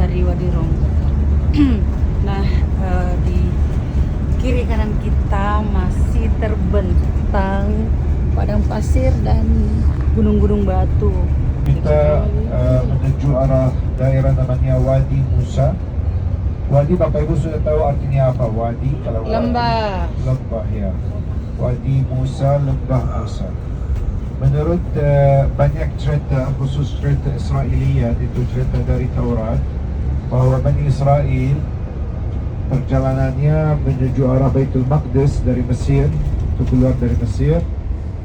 dari Wadi Rum. Nah, di kiri kanan kita masih terbentang padang pasir dan gunung-gunung batu. Kita menuju arah daerah namanya Wadi Musa. Wadi, Bapak Ibu sudah tahu artinya apa? Wadi, kalau Lembah. wadi, lembah ya. Wadi Musa, lembah Musa. Menurut banyak cerita, khusus cerita Israiliyat, itu cerita dari Taurat, bahwa Bani Israel perjalanannya menuju arah Baitul Maqdis dari Mesir, itu keluar dari Mesir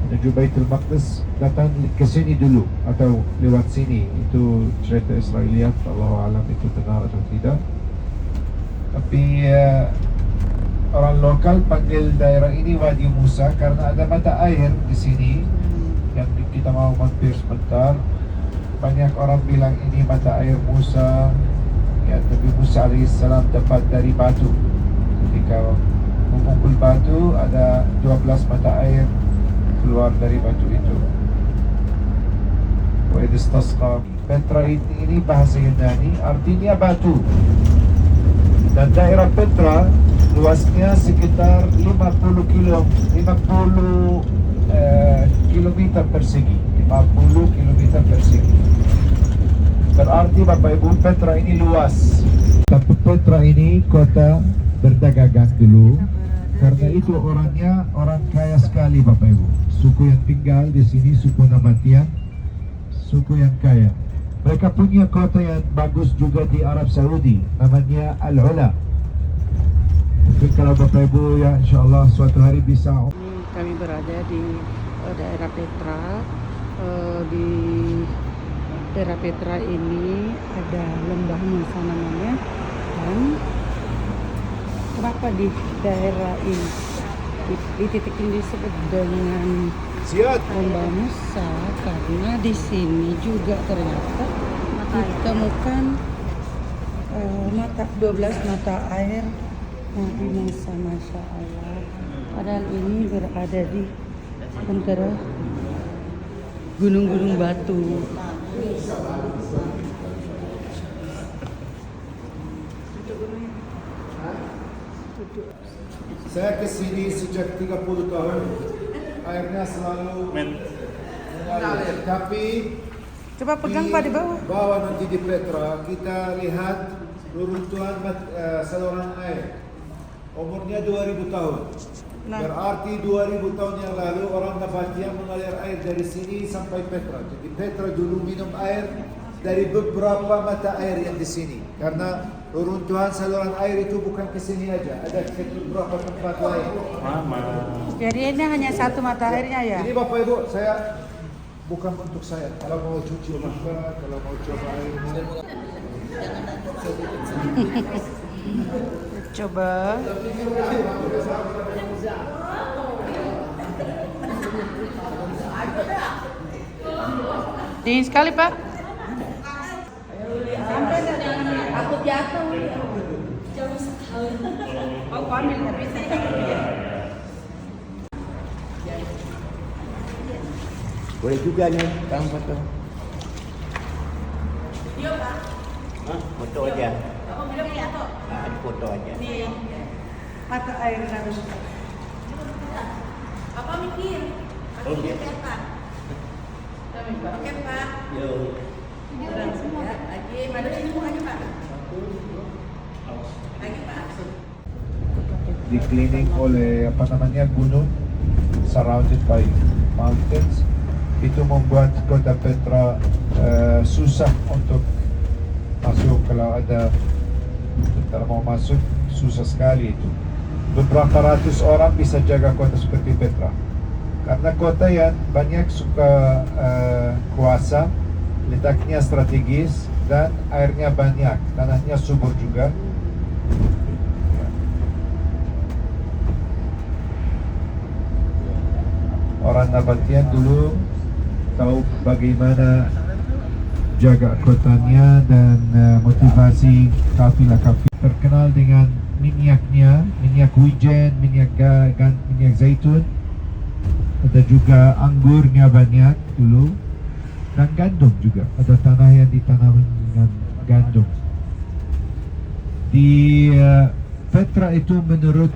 menuju Baitul Maqdis, datang ke sini dulu atau lewat sini. Itu cerita Israiliyat, Allahu alam itu benar atau tidak. Tapi orang lokal panggil daerah ini Wadi Musa karena ada mata air di sini yang kita mau mampir sebentar. Banyak orang bilang ini mata air Musa. Ya, Nabi Musa alaihissalam dapat dari batu. Ketika mengumpul batu, ada 12 mata air keluar dari batu itu. Wa idistasqa. Petra ini bahasa Yunani, artinya batu. Dan daerah Petra luasnya sekitar 50 kilometer persegi. 50 kilometer persegi. Berarti Bapak Ibu, Petra ini luas. Tapi Petra ini kota berdagang dulu. Karena itu orangnya orang kaya sekali Bapak Ibu. Suku yang tinggal di sini suku Nabatean, suku yang kaya. Mereka punya kota yang bagus juga di Arab Saudi, namanya Al-Ula. Mungkin kalau Bapak Ibu ya insyaAllah suatu hari bisa. Kami berada di daerah Petra. Di daerah Petra ini ada lembah Musa namanya. Dan kenapa di daerah ini di titik ini disebut dengan lembah Musa? Karena di sini juga ternyata ditemukan 12 mata air Nabi Musa, Masya Allah. Padahal ini berada di antara gunung-gunung batu. Saya kesini sejak 30 tahun. Airnya selalu mengalir. Tapi Coba pegang Pak di bawah. Bawah nanti di Petra kita lihat reruntuhan saluran air. Umurnya 2000 tahun. Nah. Berarti 2000 tahun yang lalu orang Nabatean mengalir air dari sini sampai Petra. Jadi Petra dulu minum air dari beberapa mata air yang di sini. Karena reruntuhan saluran air itu bukan ke sini aja, ada ke beberapa tempat lain. Jadi ini hanya satu mata airnya ya? Ini Bapak Ibu, saya bukan untuk saya. Kalau mau cuci muka, kalau mau coba air minum. Coba. Dingin sekali Pak. Aku jatuh. Aku ambil tapi Boleh juga nih, kamu foto. Video Pak. Hah? Foto aja. Aku bilang jatuh. Ada foto aja. Nih. mata air Nabi. Apa mikir? Oh, iya. Pak. Oke Pak. Yo. Ya, lagi mana sini mukanya Pak? Lagi Pak. Dikeliling oleh apa namanya gunung, surrounded by mountains. Itu membuat kota Petra susah untuk masuk. Kalau ada tentara mau masuk, susah sekali itu. Beberapa ratus orang bisa jaga kota seperti Petra. Karena kota yang banyak suka kuasa, letaknya strategis dan airnya banyak, tanahnya subur juga. Orang Nabatean dulu tahu bagaimana jaga kotanya dan motivasi kafilah-kafilah. Terkenal dengan minyaknya, minyak wijen, minyak zaitun. Ada juga anggurnya banyak dulu. Dan gandum juga. Ada tanah yang ditanam dengan gandum. Di Petra itu menurut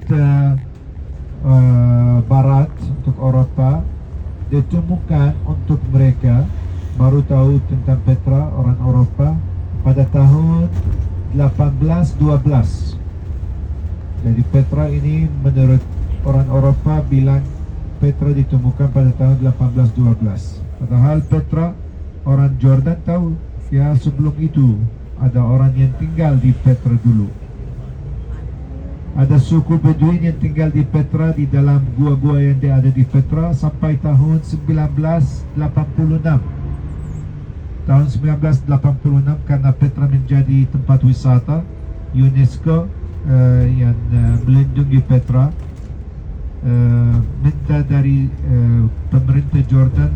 Barat untuk Eropa ditemukan untuk mereka baru tahu tentang Petra orang Eropa pada tahun 1812. Jadi Petra ini menurut orang Eropa bilang Petra ditemukan pada tahun 1812. Padahal Petra orang Jordan tahu ya sebelum itu ada orang yang tinggal di Petra dulu. Ada suku Beduin yang tinggal di Petra di dalam gua-gua yang ada di Petra sampai tahun 1986. Tahun 1986 karena Petra menjadi tempat wisata UNESCO yang melindungi Petra minta dari pemerintah Jordan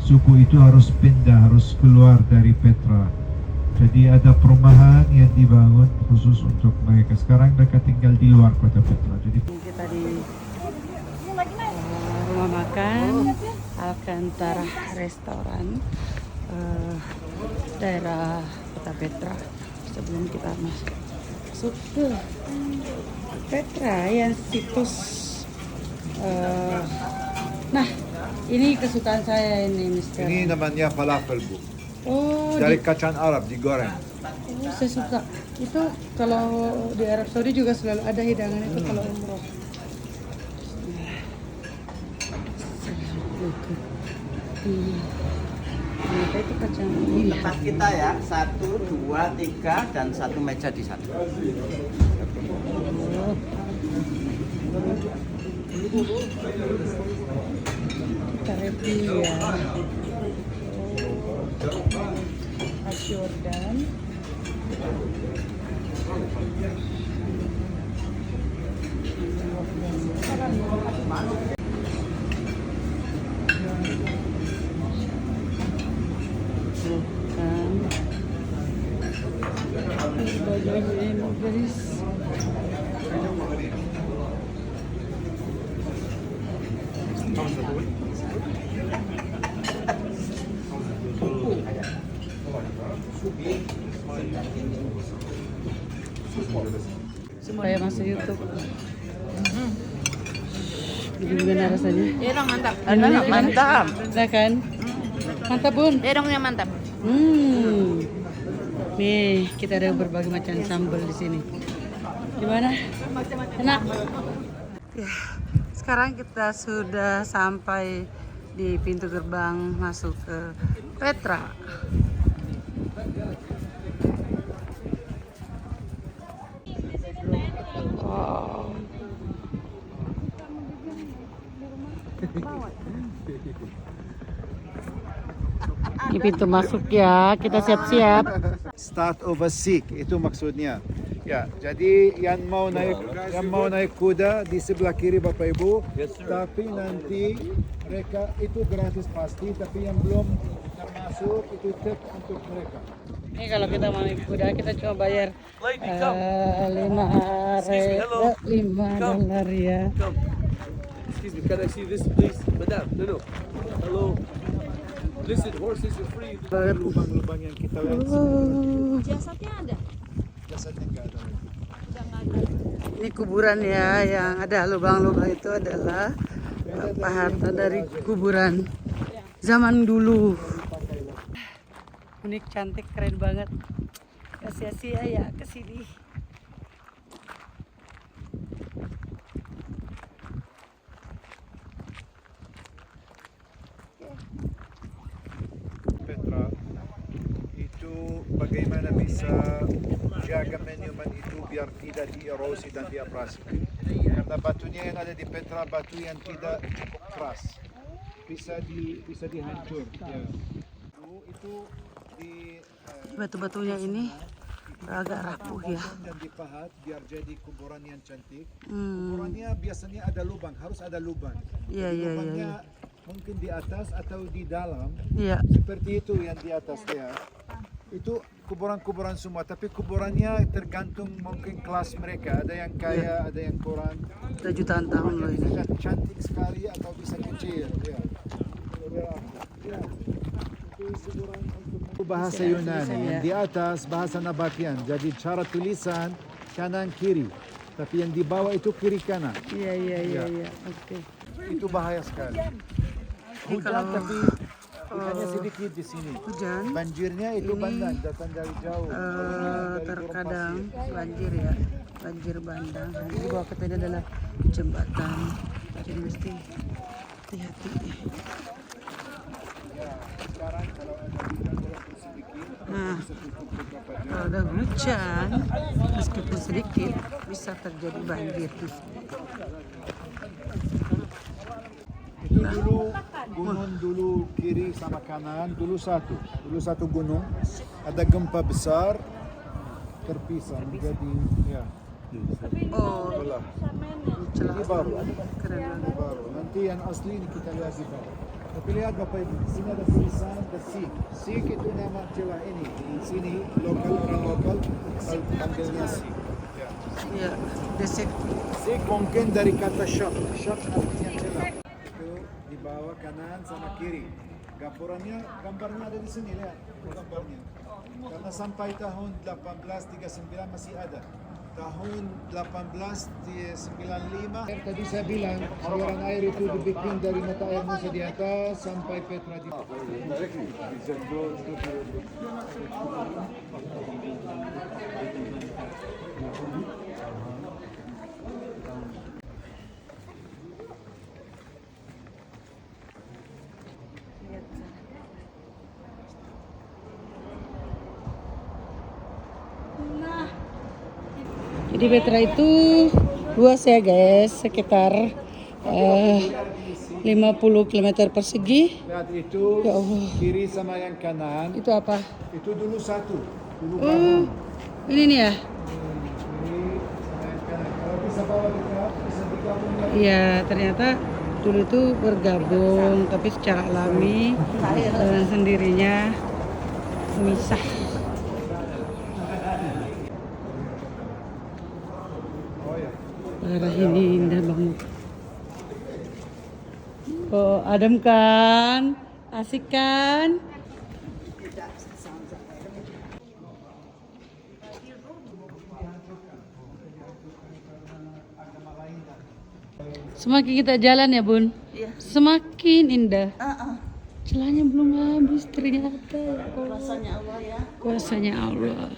suku itu harus pindah, harus keluar dari Petra. Jadi ada perumahan yang dibangun khusus untuk mereka. Sekarang mereka tinggal di luar kota Petra. Jadi Kita di rumah makan Alcantara restoran daerah kota Petra. Sebelum kita masuk ke Petra yang situs nah ini kesukaan saya ini Mister. ini namanya falafel bu. Oh, Dari kacang Arab digoreng. oh, saya suka. Itu kalau di Arab Saudi juga selalu ada hidangan itu kalau umroh. Kenapa itu kacang? Ini tempat kita ya, 1, 2, 3 dan 1 meja di sana. Oh. Karepia. Khas Jordan. Baju garis. Supaya masuk YouTube. Gimana rasanya? Erong mantap. Mantap. Nah kan? Mantap bun. Erongnya mantap. Nih kita ada berbagai macam sambal di sini. Gimana? Enak. Ya, sekarang kita sudah sampai di pintu gerbang masuk ke Petra. Wow. Ini pintu masuk ya, kita siap-siap. Start of a sick itu maksudnya. Ya, jadi yang mau naik kuda di sebelah kiri Bapak Ibu, tapi nanti mereka itu gratis pasti, tapi yang belum termasuk itu tip untuk mereka. Ini kalau kita mau naik kuda kita cuma bayar $5 ya. Excuse me, can I see this please? Madam, no. Hello. Listen, horses are free. Lubang-lubang yang kita lihat. Jasadnya ada? Jasadnya nggak ada. Ini kuburan ya, yang ada lubang-lubang itu adalah harta dari kuburan zaman dulu. Unik, cantik, keren banget. Gak sia-sia ya kesini. Petra itu bagaimana bisa jaga monumen itu biar tidak dierosi dan diabrasi. Karena batunya yang ada di Petra batu yang tidak cukup keras, bisa dihancur. Ya. Itu di Batu-batunya ini agak rapuh ya. dan dipahat biar jadi kuburan yang cantik. Kuburannya biasanya ada lubang, harus ada lubang. Iya, iya, iya. Lubangnya mungkin di atas atau di dalam. Iya. Seperti itu yang di atas dia. Itu kuburan-kuburan semua, tapi kuburannya tergantung mungkin kelas mereka. Ada yang kaya, ada yang kurang. Udah jutaan tahun loh ini. Bisa cantik sekali atau bisa kecil. Ya. Ya. Itu kuburan untuk bahasa Yunani. Tulisan ya. Di atas bahasa Nabatian. Jadi cara tulisan kanan kiri. Tapi yang di bawah itu kiri kanan. Iya. Oke. Itu bahaya sekali. Hujan kalau- tapi ikannya sedikit di sini. Hujan. Banjirnya itu Ini, bandang datang dari jauh. Dari Terkadang gurun pasir. banjir ya, banjir bandang. Nah, di bawah kita ini adalah jembatan, jadi mesti hati-hati. Sekarang kalau ada hujan walaupun sedikit, Nah, bisa tutup beberapa jam. kalau ada hujan, meskipun sedikit, bisa terjadi banjir di sini. Itu dulu kiri sama kanan dulu satu gunung, ada gempa besar terpisah menjadi ya Oh, belah. celah. Ini baru, Keren banget. baru. Nanti yang asli ini kita lihat di bawah. Tapi lihat Bapak Ibu, di sini ada tulisan The Sik. Sik itu nama celah ini. Di sini orang lokal panggilnya Sik. Ya. Iya, desek. Sik mungkin dari kata shot. Shot artinya celah. Itu di bawah kanan sama kiri. Gambarnya ada di sini, lihat gambarnya. Karena sampai tahun 1839 masih ada. Tahun 1895 tadi saya bilang saluran air itu dibikin dari mata air Musa di atas sampai Petra di bawah. Jadi Petra itu luas ya guys, sekitar 50 km persegi. Lihat itu Ya Allah. kiri sama yang kanan Itu apa? itu dulu satu. Dulu Oh, bangun. ini nih ya? Kiri sama yang kanan. Kalau bisa bawa dekat, bisa digabung lagi. Iya, ternyata dulu itu bergabung, tapi secara alami dengan sendirinya memisah. Daerah ini indah banget. Oh, adem kan? Asik kan? Semakin kita jalan ya Bun, semakin indah. Celahnya belum habis ternyata. Rasanya Allah ya. Kuasanya Allah.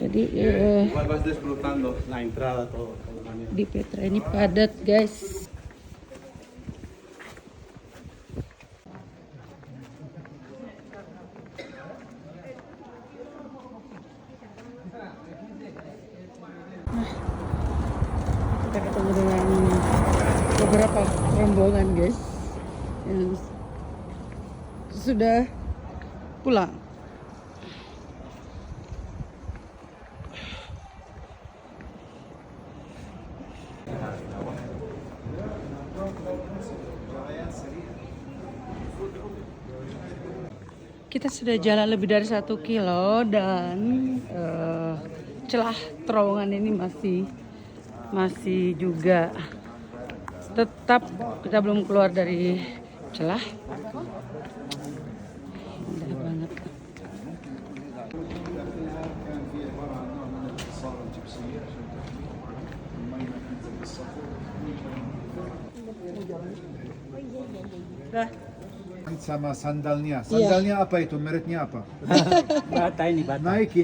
Jadi Vas desbrozando la entrada, todo. di Petra ini padat guys. Kita ketemu dengan beberapa rombongan guys yang sudah pulang. Kita sudah jalan lebih dari 1 kilo dan celah terowongan ini masih juga tetap kita belum keluar dari celah. Indah banget. Dah. Sama sandalnya. Sandalnya apa itu? Mereknya apa? Bata ini, bata. Nike.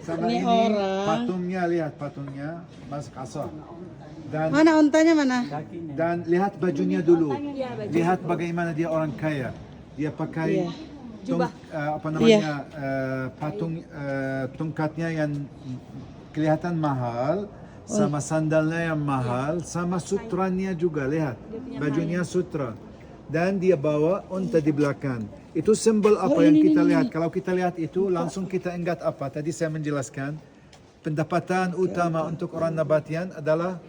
Sama Ini ini orang. patungnya, lihat patungnya Mas Kasar. Dan Mana ontanya mana? lihat bajunya dulu. Lihat bagaimana dia orang kaya. Dia pakai apa namanya patung tongkatnya yang kelihatan mahal, sama sandalnya yang mahal, sama sutranya juga, lihat bajunya sutra. Dan dia bawa unta di belakang. Itu simbol apa yang kita lihat? Kalau kita lihat itu langsung kita ingat apa? Tadi saya menjelaskan pendapatan utama untuk orang Nabatian adalah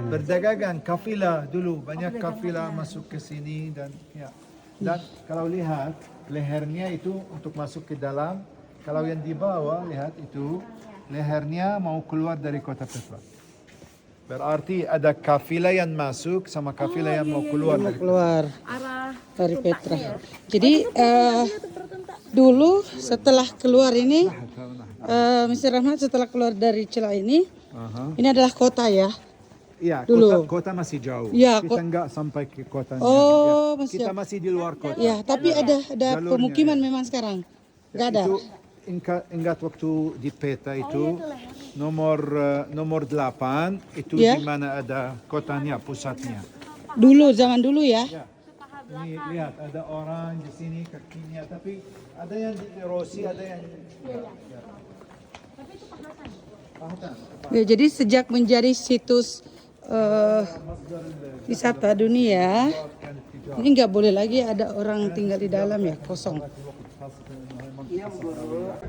perdagangan, kafilah dulu, banyak kafilah masuk ke sini dan ya. Dan kalau lihat lehernya itu untuk masuk ke dalam, kalau yang di bawah lihat itu lehernya mau keluar dari kota Petra. Berarti ada kafilah yang masuk sama kafilah yang mau keluar. Mau keluar dari Petra. Jadi dulu setelah keluar ini, Mr. Rahmat setelah keluar dari celah ini, ini adalah kota ya. Iya, Dulu. kota masih jauh. Ya, Kita nggak sampai ke kotanya. Oh, Ya, masih kita masih di luar kota. Ya, tapi ada Jalurnya, pemukiman ya. memang sekarang. Nggak ada. Itu ingat waktu di peta itu nomor 8 itu Ya. di mana ada kotanya, pusatnya. Dulu, zaman dulu ya. Ya. Ini lihat ada orang di sini kakinya, tapi ada yang di erosi, ada yang Pahatan. Ya, jadi sejak menjadi situs wisata dunia, ini nggak boleh lagi ada orang tinggal di dalam ya, kosong.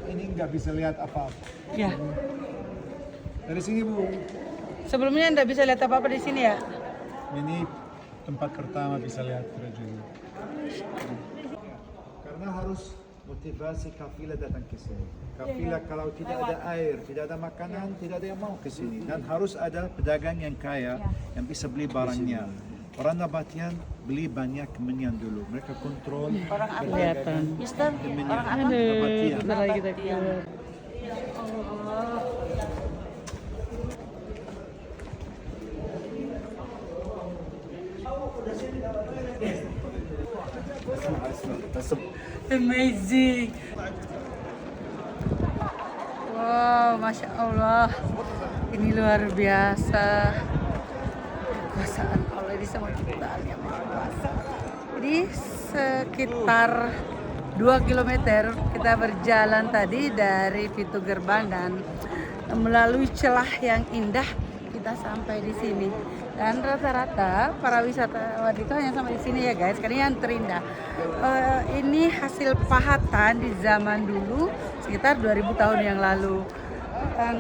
Ini nggak bisa lihat apa-apa. Ya. Dari sini Bu, Sebelumnya nggak bisa lihat apa-apa di sini ya. ini tempat pertama bisa lihat Raja. Karena harus motivasi kafilah datang ke sini. Kafilah kalau tidak ada air, tidak ada makanan, tidak ada yang mau ke sini. Dan harus ada pedagang yang kaya yang bisa beli barangnya. Orang Nabatian beli banyak kemenyan dulu. Mereka kontrol Kelihatan. kemenyan. Aduh, Nabatian. bentar lagi kita keluar. Amazing. Wow, Masya Allah. Ini luar biasa. Kekuasaan Allah ini sama ciptaan yang maha kuasa. Jadi sekitar 2 km kita berjalan tadi dari pintu gerbang dan melalui celah yang indah kita sampai di sini. Dan rata-rata para wisatawan itu hanya sampai di sini ya guys, karena yang terindah. Ini hasil pahatan di zaman dulu sekitar 2000 tahun yang lalu. Dan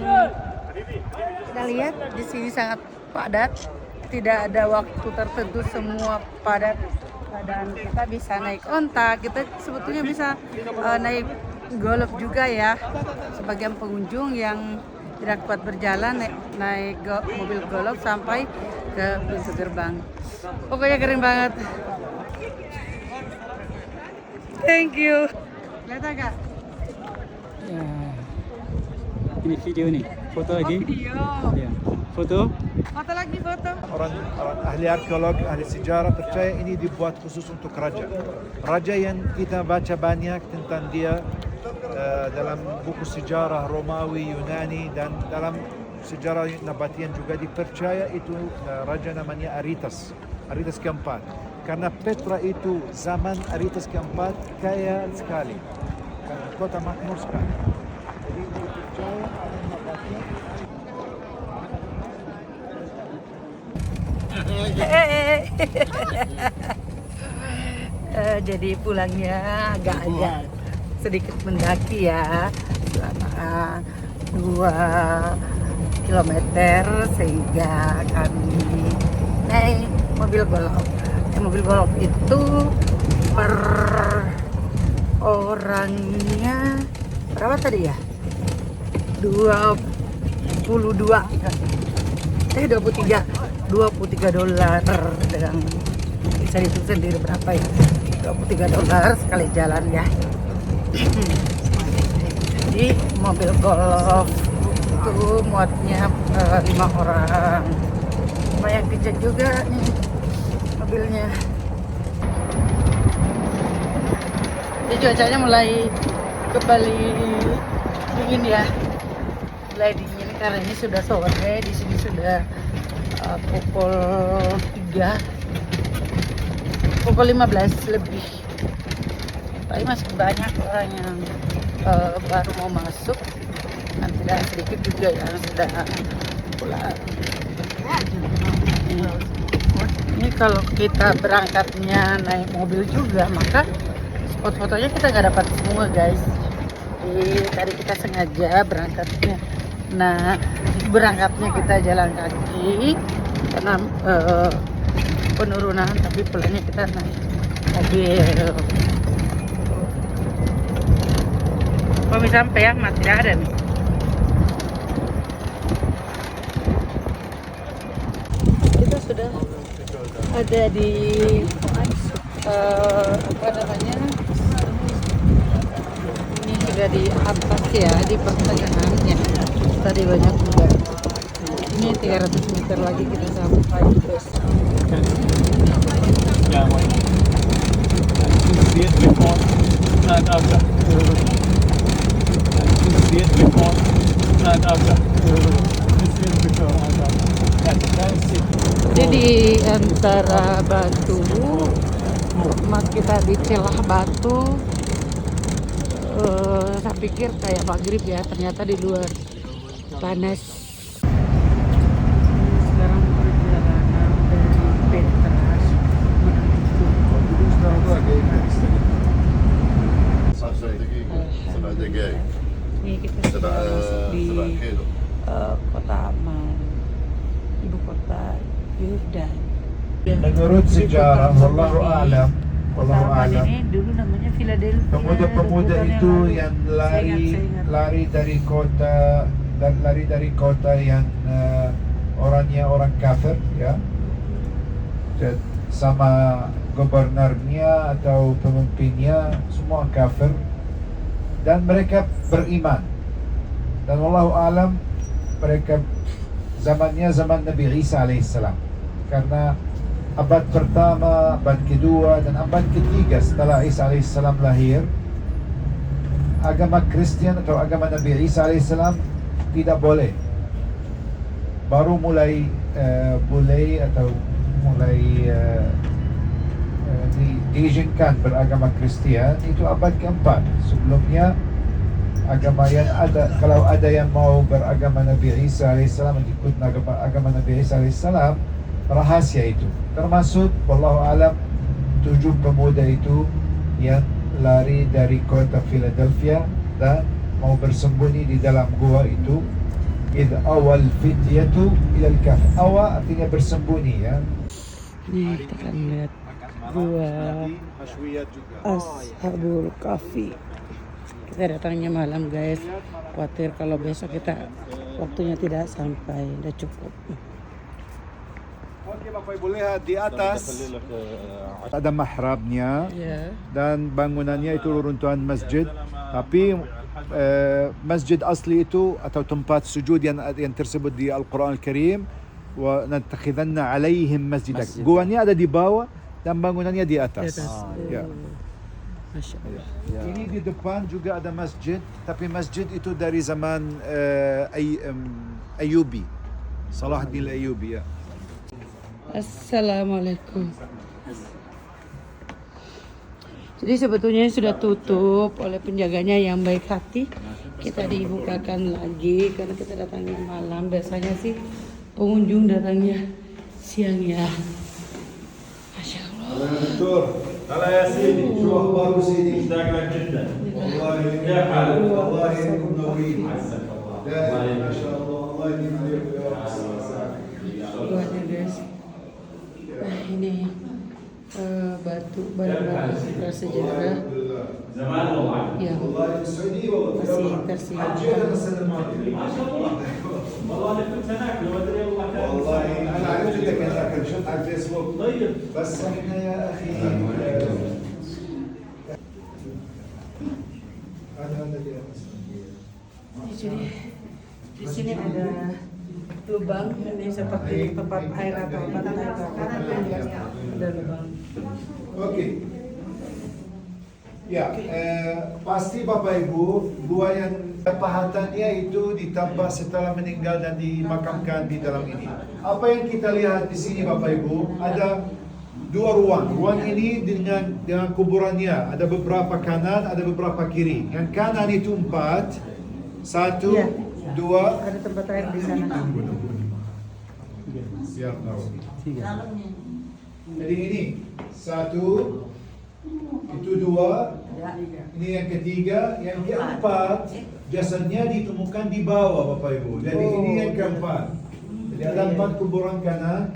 kita lihat di sini sangat padat, tidak ada waktu tertentu, semua padat. Dan kita bisa naik onta, kita sebetulnya bisa naik golf juga ya. Sebagian pengunjung yang tidak kuat berjalan naik mobil golf sampai ke pintu gerbang. Pokoknya keren banget. Thank you. Lihat agak. Ya. Ini video nih, foto lagi. Video. Ya. Foto. Foto lagi foto. Orang ahli arkeolog, ahli sejarah percaya ini dibuat khusus untuk raja. Raja yang kita baca banyak tentang dia dalam buku sejarah Romawi, Yunani, dan dalam sejarah Nabatian juga dipercaya itu raja namanya Aretas, Aretas keempat. Karena Petra itu zaman Aretas keempat kaya sekali, karena kota makmur sekali. Jadi dipercaya orang Nabatian. Jadi pulangnya agak sedikit mendaki ya, selama 2 kilometer, sehingga kami naik mobil golf. Mobil golf itu per orangnya berapa tadi ya? 23 dolar, dengan bisa dihitung sendiri berapa ya, $23 sekali jalan ya. Jadi mobil golf itu muatnya 5 orang, lumayan kecil juga nih mobilnya. Jadi cuacanya mulai kembali dingin ya, mulai dingin karena ini sudah sore, di sini sudah pukul 3, pukul 15 lebih. Tapi masih banyak orang yang baru mau masuk, dan tidak sedikit juga yang sudah pulang. Ini kalau kita berangkatnya naik mobil juga, maka spot fotonya kita nggak dapat semua guys. Jadi tadi kita sengaja berangkatnya kita jalan kaki karena penurunan, tapi pulangnya kita naik mobil. Kami sampai ya, tidak ada nih. sudah ada di apa namanya? Ini sudah di atas ya, di pertengahannya. Tadi banyak juga. Ini 300 meter lagi kita sampai bus. Yeah, why not? You see it before and after. You see it before and after. You see it before and after. And then sit. Jadi di antara batu, mas kita di celah batu. Saya pikir kayak maghrib ya, ternyata di luar panas. Sekarang perjalanan dari Petras menuju ini kita sudah masuk di kota Amman, ibu kota Yordan. Menurut sejarah, wallahu a'lam, wallahu a'lam, Ini dulu namanya Philadelphia. pemuda-pemuda Rebutan itu lalu. yang Saya ingat. lari dari kota yang orangnya orang kafir, ya, dan sama gubernurnya atau pemimpinnya semua kafir, dan mereka beriman, dan wallahu alam mereka zamannya zaman Nabi Isa alaihissalam, karena abad pertama, abad kedua, dan abad ketiga setelah Isa alaihissalam lahir, agama Kristen atau agama Nabi Isa alaihissalam tidak boleh. Baru mulai boleh atau mulai diizinkan beragama Kristen itu abad keempat. Sebelumnya agama yang ada, kalau ada yang mau beragama Nabi Isa alaihissalam, ikut agama Nabi Isa alaihissalam, rahasia itu. Termasuk wallahu alam 7 pemuda itu yang lari dari kota Philadelphia dan mau bersembunyi di dalam gua itu. Idh awal fityatu ilal kahf. Awa artinya bersembunyi, ya. Nih kita akan lihat gua Ashabul Kahfi. Kita datangnya malam guys, khawatir kalau besok kita waktunya tidak sampai, udah cukup. Oke Bapak Ibu, lihat di atas ada mihrabnya Ya. dan bangunannya itu reruntuhan masjid, tapi masjid asli itu atau tempat sujud yang tersebut di Al-Quran Al-Karim, wa natakhidanna alaihim masjidak. Guanya ada di bawah dan bangunannya di atas. Ya. Masya Allah. Ini di depan juga ada masjid, tapi masjid itu dari zaman Ayyubi, Salahuddin Ayyubi, ya. Assalamualaikum. Jadi sebetulnya sudah tutup oleh penjaganya yang baik hati. Kita dibukakan lagi karena kita datangnya malam. Biasanya sih pengunjung datangnya siang ya. Masya Allah. دكتور هلا يا سيدي شو اخباركم سيدي؟ مشتاق لك جدا والله كيف حالك؟ والله انكم منورين عزك الله ما شاء الله الله يديم عليكم يا رب. Buatnya guys. Nah ini batu barang-barang prasejarah yang والله السعوديه والله masih tersimpan. حجينا السنه الماضيه ما شاء الله والله انا كنت هناك لو ادري والله والله انا عرفت انك هناك شفت على الفيسبوك طيب بس احنا يا اخي Di sini ada lubang ini seperti tempat air atau pantai atau ada lubang. Oke. Ya, pasti Bapak Ibu, gua yang pahatannya itu ditambah setelah meninggal dan dimakamkan di dalam ini. Apa yang kita lihat di sini Bapak Ibu, ada 2 ruang. Ruang ini dengan kuburannya, ada beberapa kanan, ada beberapa kiri. Yang kanan itu 4, 1, Iya. 2, Ada tempat air di sana. siap tahu. Jadi ini 1, itu 2, ini yang ketiga, yang keempat jasadnya ditemukan di bawah Bapak Ibu. Jadi ini yang keempat. Jadi ada 4 kuburan kanan,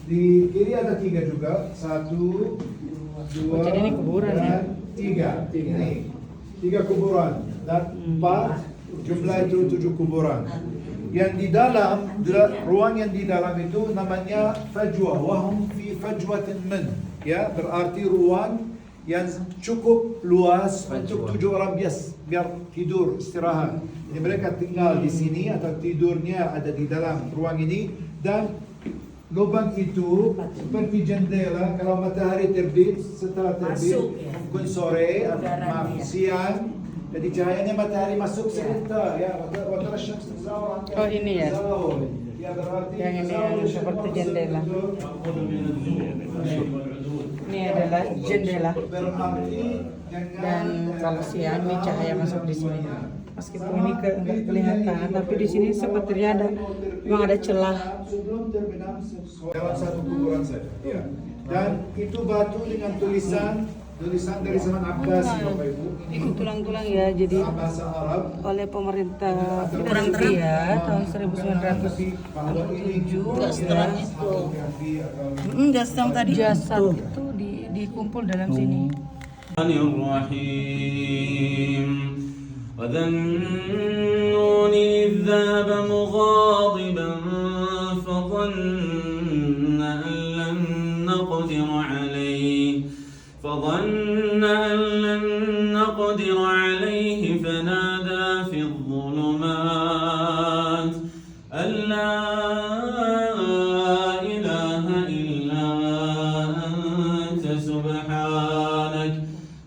di kiri ada 3 juga, 1, 2, Jadi ini kuburan, ya? dan 3. Ini 3 kuburan dan 4 Jumlah itu 7 kuburan. Yang di dalam, ruang yang di dalam itu namanya fajwa. Wahum fi fajwatin min. Ya, berarti ruang yang cukup luas untuk 7 orang biar tidur, istirahat. Jadi mereka tinggal di sini atau tidurnya ada di dalam ruang ini, dan lubang itu seperti jendela. Kalau matahari terbit, setelah terbit mungkin sore atau siang, jadi cahayanya matahari masuk sebentar ya. Oh ini ya, Ya berarti yang ini yang seperti jendela. Ini adalah jendela, dan kalau siang ini cahaya masuk di sini. Meskipun ini enggak kelihatan, tapi di sini sepertinya ada, memang ada celah. Sebelum terbenam dalam satu kuburan saja. Ya. Dan itu batu dengan tulisan dari zaman Abbas, Bapak Ibu. Itu tulang-tulang ya, jadi Bahasa Arab. oleh pemerintah India tahun 1907 ya. Enggak setengah tadi jasad itu dikumpul dalam sini. وذا النون إذ ذهب مغاضبا فظن أن لن نقدر عليه فنادى في الظلمات أن لا إله إلا أنت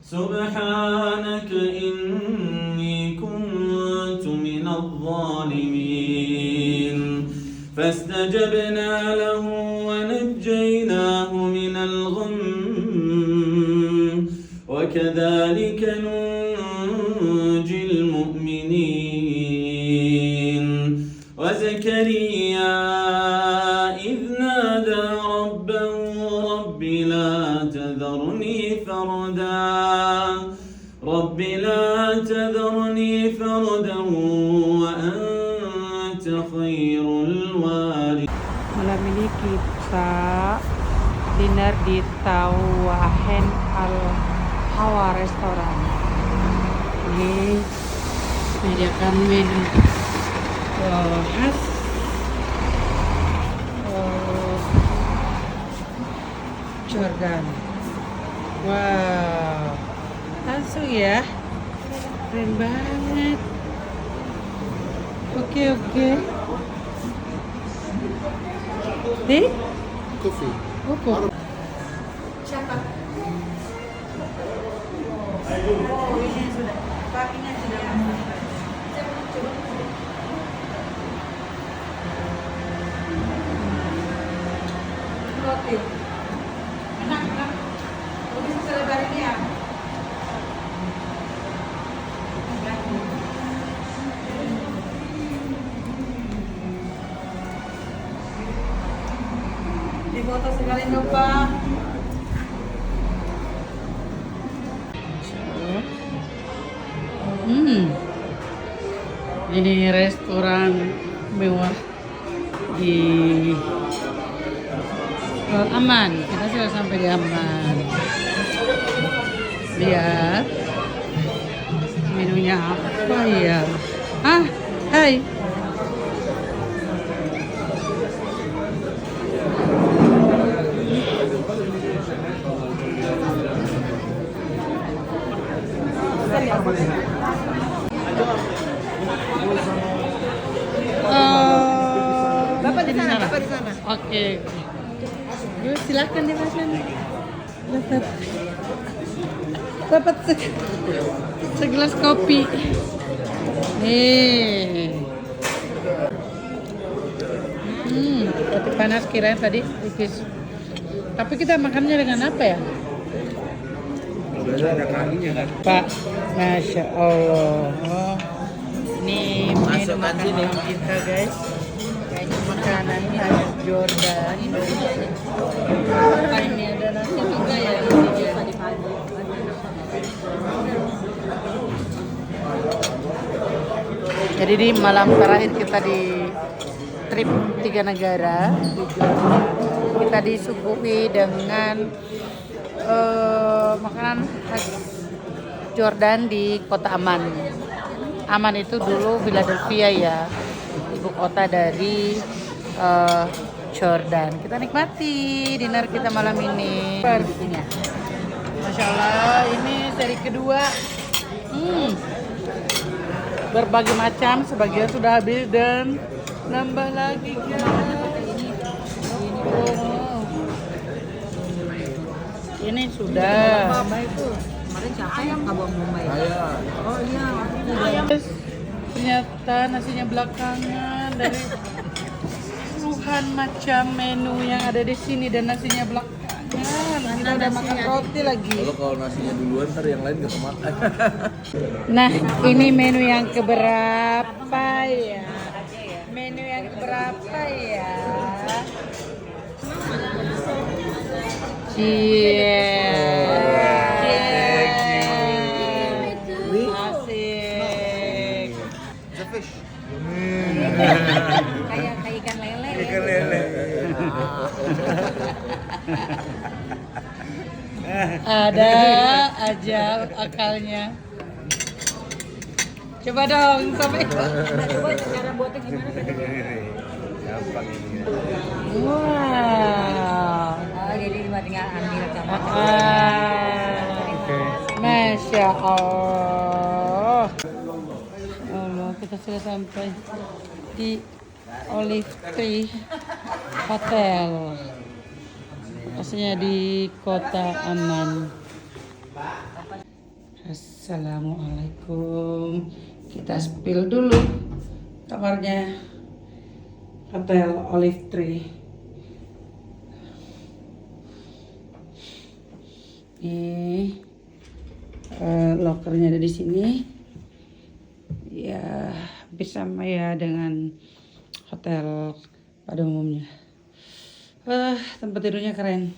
سبحانك إني كنت من الظالمين فاستجبنا له ونجيناه من الغم وكذلك ننجي المؤمنين وزكريا إذ نادى ربه رب لا تذرني فردا وأنت خير الوارثين. Malam ini kita dinner di Tawahen Al Hawa Restoran. Ini menyediakan menu khas Jordan. Wow, langsung ya, keren banget. Oke. Di? Kopi. Oke. Enak. Bisa selebar ini ya. Di foto sekali lupa. Ini restoran mewah di Aman. Kita sudah sampai di Aman. Lihat menunya apa ya? Hai. Bapak di sana. Oke. Yuk, silakan dimakan. Dapat segelas kopi. Kopi panas kirain tadi tipis. Tapi kita makannya dengan apa ya? Ada kakinya kan? Pak, Masya Allah. Ini menu makanan kita guys. Makanan khas Jordan. Ini ada nasi juga ya. Jadi di malam terakhir kita di trip 3 negara di Jordan, kita disuguhi dengan makanan khas Jordan di Kota Aman. Aman itu dulu Philadelphia ya, ibu kota dari Jordan. Kita nikmati dinner kita malam ini. Masya Allah, ini seri kedua. Berbagai macam, sebagian sudah habis dan nambah lagi guys. Ini sudah. Kemarin siapa yang nggak bawa Bombay? Oh iya. Ternyata nasinya belakangan dari puluhan macam menu yang ada di sini dan nasinya belakangan. Kita udah makan roti lagi. Kalau nasinya duluan, ntar yang lain gak kemakan. Nah, ini menu yang keberapa ya? Menu yang keberapa ya? Asik. Kayak ikan lele. Ada aja akalnya. Coba dong sampai. Coba cara buatnya gimana? Wow. Oh, jadi tinggal ambil campur. Masya Allah. Allah, kita sudah sampai di Olive Tree Hotel. Pastinya di Kota Aman. Assalamualaikum. Kita spill dulu kamarnya Hotel Olive Tree. Ini lokernya ada di sini. Ya, hampir sama ya dengan hotel pada umumnya. Tempat tidurnya keren.